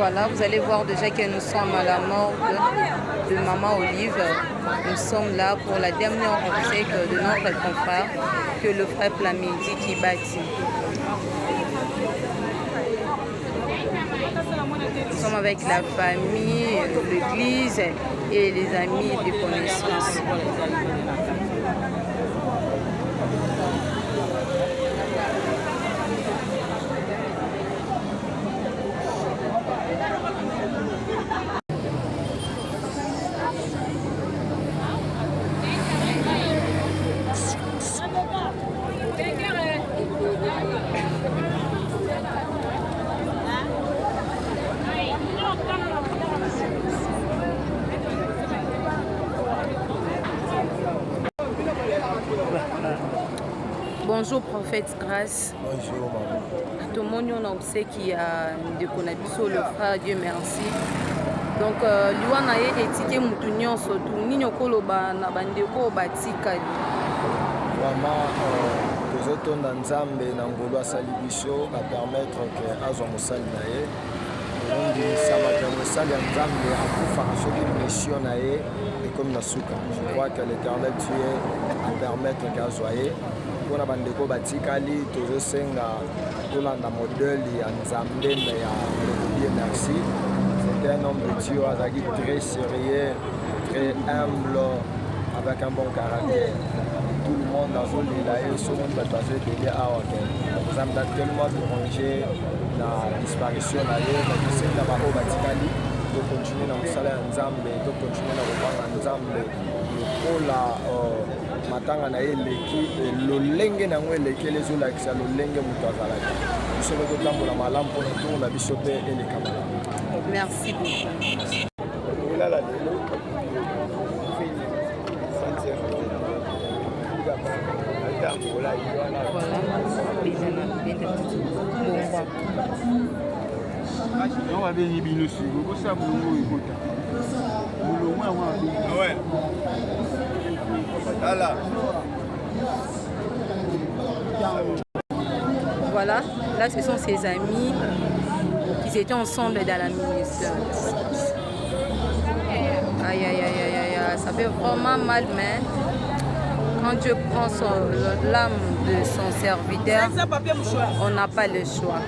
Voilà, vous allez voir déjà que nous sommes à la morgue de Maman Olive. Nous sommes là pour la dernière obsèque de notre confrère que le frère Plamidi qui bâtit. Nous sommes avec la famille, l'église et les amis de connaissances. Bonjour prophète Grâce. Bonjour maman. Tout le monde on a observé qu'il y a de Konabiso le frère, Dieu merci. Donc Luana est étiqueté Moutounion surtout Nino Koloba na bandeko batika. Vraiment tozotonda Nzambe na ngolo asali biso ba permettre que azwa mosali na ye. Ngi samaka mosali ya Nzambe akufa soki mission na ye et comme na suka. Je crois que l'Éternel Dieu a permettre qu'azwa ye. Pona bandeko batikali tozosenga tolanda modèle ya Nzambe mais ya Dieu merci. C'est un homme de Dieu azaki très sérieux, très humble, avec un bon caractère. Tout le monde a volé là et ce monde va passer de là à nous avons tellement dérangé la disparition là et c'est là bas au Batikali de continuer dans le salaire Nzambe de continuer dans le roi Nzambe pour la matanga na eleki lolenge na ngwe eleki lezo la kisa lolenge muto azala biso ko tambola malamu pour tout la biso pe ele kamala. Merci beaucoup. Voilà. Voilà, là ce sont ses amis qui étaient ensemble dans la ministre. Aïe, aïe, aïe, aïe, aïe, ça fait vraiment mal, mais quand Dieu prend l'âme de son serviteur, on n'a pas le choix.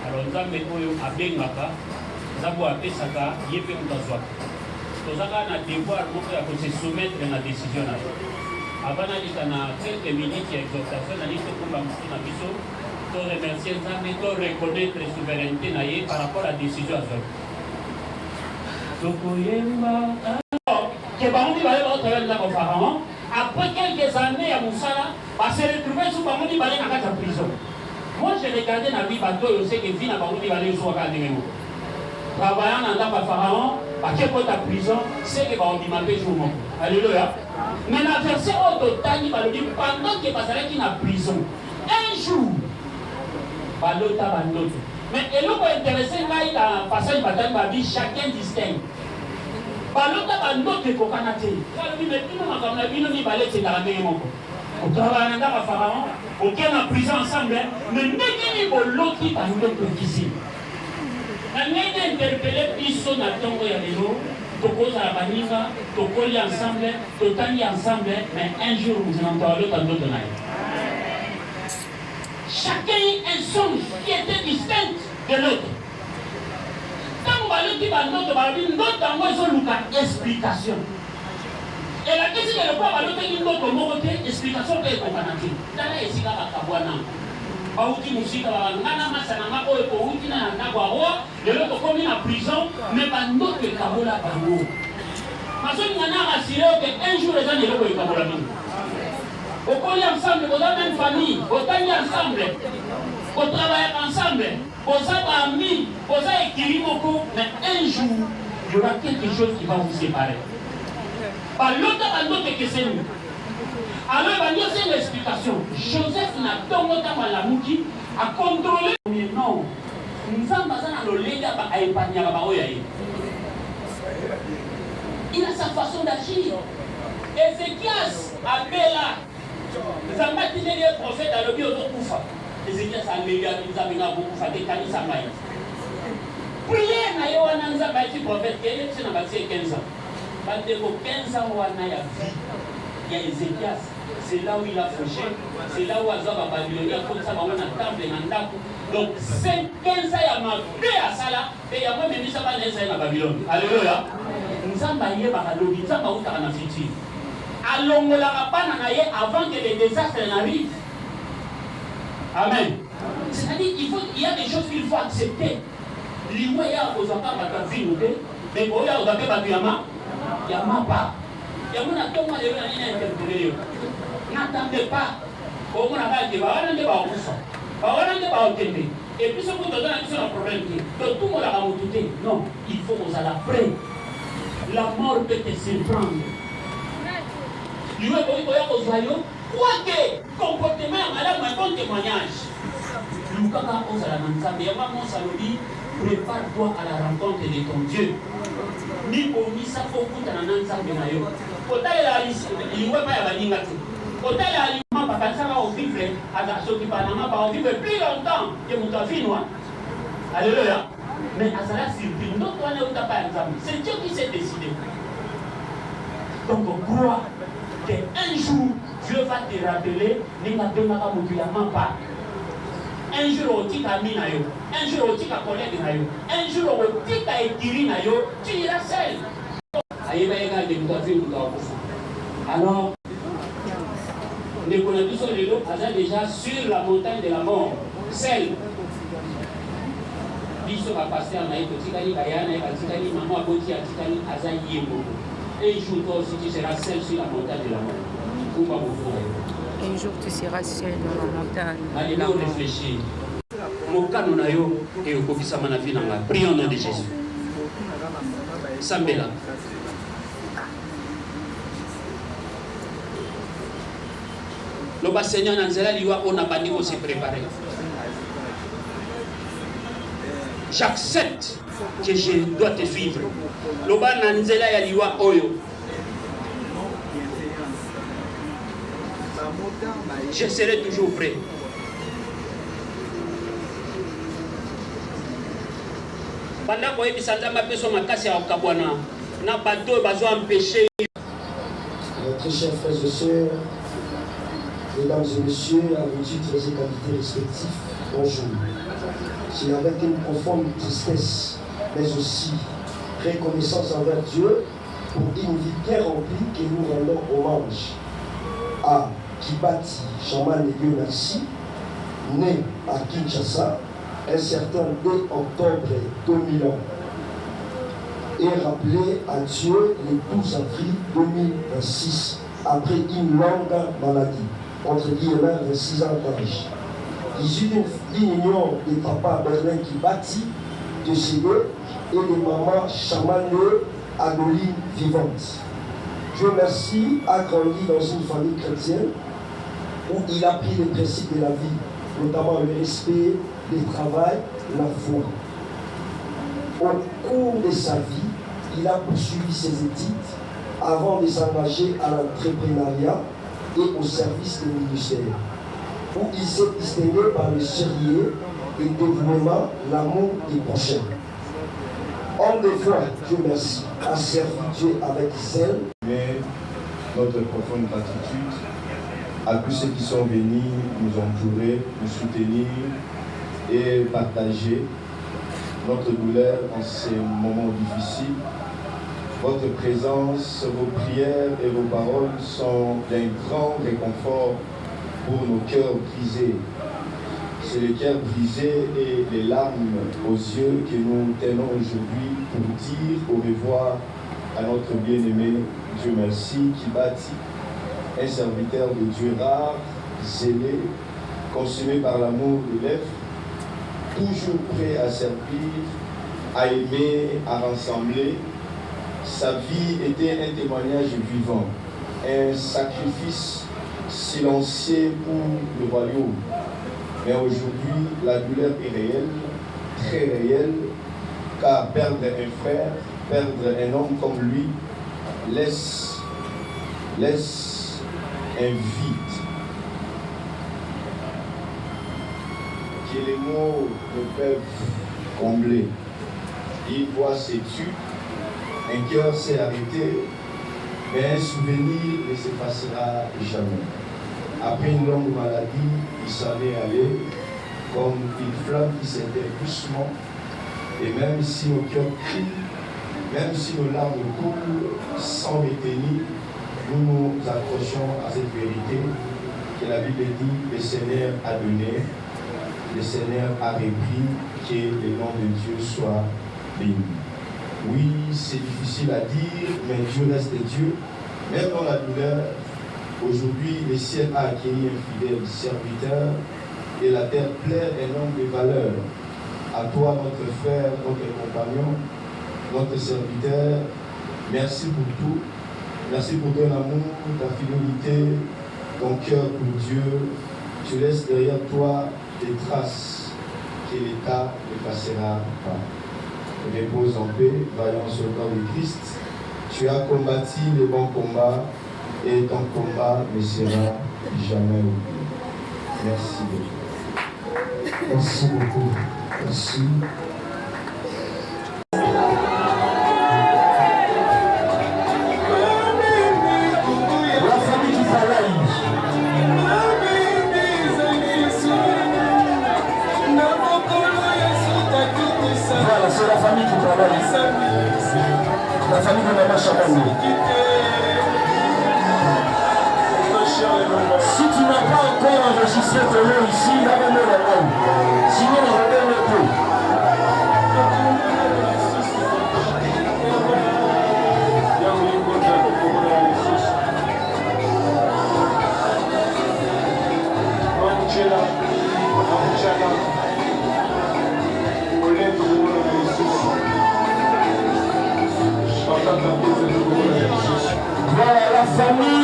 Alors Nzambe oyo abengaka Nzambe apesaka ye mpe moto azwaka tozaka na devoir moko ya kose soumettre na décision na yo avant nalika na quelques minutes ya exhortation nali tokumba motu na biso to remercier Nzambe to reconnaître souveraineté na ye par rapport à décision azwaki tokoyemba ke bango mibale baotoya ndako pharaon après quelques années ya mosala base retrouve sous bango mibale na kati ya prison. Moi, j'ai regardé dans la vie bateau, je sais que vie n'a pas voulu aller sur la caméra. Travaillant dans la pharaon, parce que quand ta prison, c'est que on dit ma paix jour. Alléluia. Mais la verset au total, il va le dire pendant que Basara qui est en prison, un jour, Balota Bandoto. Mais et l'autre intéressé là, il a passage bataille, va dire chacun distinct. Balota Bandoto est au Canada. Quand il me dit, non, comme la vie, non, il va aller se dans la maison. Au travail dans la pharaon, auquel en prison ensemble, mais n'est pas l'autre qui parle de ici. On a interpellé Piso na Tongo ya Lelo, Toko Zarabaninga, Toko li ensemble, Totani ensemble, mais un jour vous en entendez l'autre en d'autres naïs. Chacun un songe qui était distinct de l'autre. Quand on va le dire à l'autre, dans moi, ils ont une explication. Et la question est le quoi va l'autre dire l'autre mot explication que est au Canada. Dans la Esika Bakabwana. bauti musika ngana masana oyo ko uti na ndako awa lelo to komi na prison mais bandoto ekabola bango masoni ngana assuré que un jour les gens lelo ekabola mingi okoli ensemble boza même famille botangi ensemble botravaille ensemble boza baami boza équilibre moko mais un jour il y aura quelque chose qui va vous séparer balota bandoto ekeseni. Alors, il y a une explication. Joseph n'a pas de malamuki à contrôler. Mais non, nous sommes dans le légat à épargner la baroya. Il a sa façon d'agir. Ézéchias a Béla. Nous avons dit que les prophètes dans le bio de Koufa. Ézéchias a Béla, nous avons beaucoup fait des canisa maïs. Priez, n'a eu un anza baïti prophète, qui est 15 ans. Quand il y a 15 ans, il y a vie. Il y a Ézéchias. C'est là où il a fauché, c'est là où Azab a Babylonien, comme ça, on a table et mandat. Donc, 15 ans, il y a ma paix à ça là, et il y a moi, mais ça va naître à Babylone. Alléluia. Nous avons baillé par la lobby, nous avons baillé par la future. Allons, on l'a pas naïe avant que les désastres n'arrivent. Amen. C'est-à-dire qu'il y a des choses qu'il faut accepter. L'Ivoya, aux enfants, ma vie, mais pour y avoir des Yama, Yama pas. Yama n'a pas de interpellé. N'attendez pas. Au moins, on et puis, ce qu'on donne un problème, tout le monde a monté. Non, il faut qu'on s'en après. La mort peut te surprendre. Lui, quoique, comportement, madame, un bon témoignage. Lukaka, on s'en a mais maman, ça nous dit, prépare-toi à la rencontre de ton Dieu. Ni pour ni ça, faut que tu en aies un peu. Il va pas y avoir Hôtel aliment parce que ça va au vivre à la sortie Panama va vivre plus longtemps que mon vie noire. Alléluia. Mais à ça surpris. Donc on est au tabac ensemble. C'est Dieu qui s'est décidé. Donc on croit qu'un jour Dieu va te rappeler n'est-ce pas. Un jour au tika minayo, un jour au tika collègue nayo, un jour au tika ekiri nayo, tu iras seul. Alors les connaissances de l'eau sont déjà sur la montagne de la mort, celle. Biso va passer en Maïko, Tikani, Bayana, Tikani, Maman, Aboti, Tikani, Azaïe, et un jour, toi aussi, tu seras seul sur la montagne de la mort. Un jour, tu seras seul dans la montagne. Allez, nous réfléchir. Mon canon nayo et au Kofi Samanavi dans la prière au nom de Jésus. Sambela. Le Seigneur Nanzela liwa on a bandi qu'on s'est préparé. J'accepte que je dois te suivre. Le Nanzela ya liwa oyo. Je serai toujours prêt. Pendant que vous avez ma personne ma casse à Okabwana, n'a pas de besoin d'empêcher. Très chers frères et sœurs, mesdames et messieurs, à vos titres et qualités respectifs, bonjour. C'est avec une profonde tristesse, mais aussi reconnaissance envers Dieu pour une vie bien remplie que nous rendons hommage à Kibati Chaman Elio Nassi, né à Kinshasa, un certain 2 octobre 2001, et rappelé à Dieu le 12 avril 2026, après une longue maladie, entre guillemets 26 ans d'âge. Issu d'une union de papa Berlin Kibati, décédé, et de maman Chamane Adeline vivante. Dieu merci, a grandi dans une famille chrétienne où il a pris les principes de la vie, notamment le respect, le travail, la foi. Au cours de sa vie, il a poursuivi ses études avant de s'engager à l'entrepreneuriat et au service des ministères, où il s'est distingué par le sérieux et le dévouement, l'amour des prochains. Homme de foi, Dieu merci, a servi Dieu avec zèle. Mais notre profonde gratitude à tous ceux qui sont venus nous entourer, nous soutenir et partager notre douleur en ces moments difficiles. Votre présence, vos prières et vos paroles sont d'un grand réconfort pour nos cœurs brisés. c'est le cœur brisé et les larmes aux yeux que nous tenons aujourd'hui pour dire au revoir à notre bien-aimé Dieu merci qui bâtit un serviteur de Dieu rare, zélé, consumé par l'amour de l'être, toujours prêt à servir, à aimer, à rassembler. Sa vie était un témoignage vivant, un sacrifice silencieux pour le royaume. Mais aujourd'hui, la douleur est réelle, très réelle, car perdre un frère, perdre un homme comme lui, laisse un vide que les mots ne peuvent combler. Une voix s'est tue, un cœur s'est arrêté, mais un souvenir ne s'effacera jamais. Après une longue maladie, il s'en est allé comme une flamme qui s'éteint doucement. Et même si nos cœurs crient, même si nos larmes coulent sans retenir, nous nous accrochons à cette vérité que la Bible dit, le Seigneur a donné, le Seigneur a repris, que le nom de Dieu soit béni. Oui, c'est difficile à dire, mais Dieu reste Dieu. Même dans la douleur, aujourd'hui, le ciel a accueilli un fidèle serviteur et la terre pleure un homme de valeur. À toi, notre frère, notre compagnon, notre serviteur, merci pour tout. Merci pour ton amour, ta fidélité, ton cœur pour Dieu. Tu laisses derrière toi des traces que l'État n'effacera pas. Repose en paix, vaillant sur le corps de Christ. Tu as combattu le bon combat et ton combat ne sera jamais oublié. Merci beaucoup. Merci beaucoup. Merci. Voilà, c'est la famille qui travaille. La famille de Maman Chabani. Si tu n'as pas encore enregistré ton nom ici, lave-le le nom. Sinon, on redonne le coup. Voilà la famille.